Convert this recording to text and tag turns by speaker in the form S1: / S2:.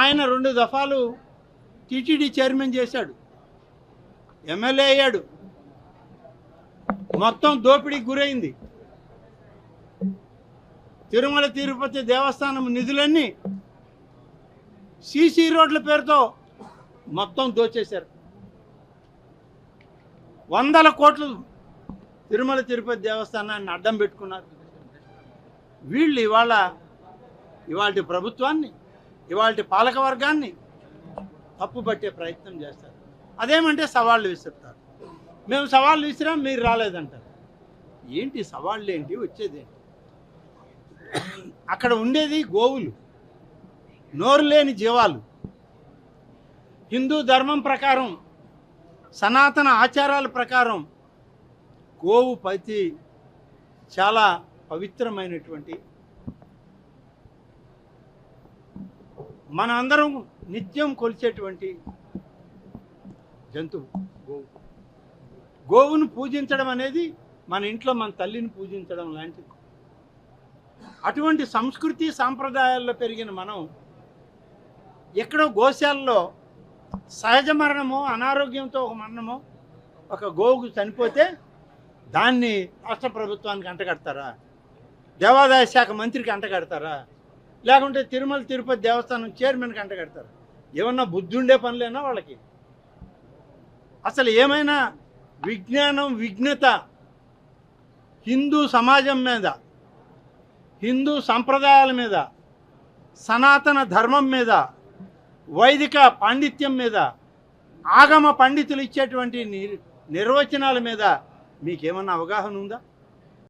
S1: ఆయన 2 దఫాలు TTD chairman చేశాడు, MLA అయ్యాడు. మొత్తం దోపిడీకి గురైంది. తిరుమల తిరుపతి దేవస్థానం నిధులన్నీ సీసీ రోడ్ల పేరుతో మొత్తం దోచేశారు. 100 కోట్లు తిరుమల తిరుపతి దేవస్థానాన్ని అడ్డం పెట్టుకున్నారు. వీళ్ళు ఇవాళ ప్రభుత్వాన్ని, ఇవాళ పాలకవర్గాన్ని తప్పుపట్టే ప్రయత్నం చేస్తారు. అదేమంటే సవాళ్ళు విసురుతారు. మేము సవాళ్ళు విసిరాం, మీరు రాలేదంటారు. ఏంటి సవాళ్ళు ఏంటి, వచ్చేదేంటి? అక్కడ ఉండేది గోవులు, నోరు లేని జీవాలు. హిందూ ధర్మం ప్రకారం, సనాతన ఆచారాల ప్రకారం గోవు పతి చాలా పవిత్రమైనటువంటి, మన అందరం నిత్యం కొలిచేటువంటి జంతువు గోవు. గోవును పూజించడం అనేది మన ఇంట్లో మన తల్లిని పూజించడం లాంటిది. అటువంటి సంస్కృతి సాంప్రదాయాల్లో పెరిగిన మనం ఎక్కడో గోశాలలో సహజ మరణమో, అనారోగ్యంతో ఒక మరణమో, ఒక గోవుకు చనిపోతే దాన్ని రాష్ట్ర ప్రభుత్వానికి అంటగడతారా? దేవాదాయ శాఖ మంత్రికి అంటగడతారా? లేకుంటే తిరుమల తిరుపతి దేవస్థానం చైర్మన్కి అంటగడతారా? ఏమన్నా బుద్ధి ఉండే పనులేనా వాళ్ళకి? అసలు ఏమైనా విజ్ఞానం, విజ్ఞత హిందూ సమాజం మీద, హిందూ సంప్రదాయాల మీద, సనాతన ధర్మం మీద, వైదిక పాండిత్యం మీద, ఆగమ పండితులు ఇచ్చేటువంటి నిర్వచనాల మీద మీకేమన్నా అవగాహన ఉందా?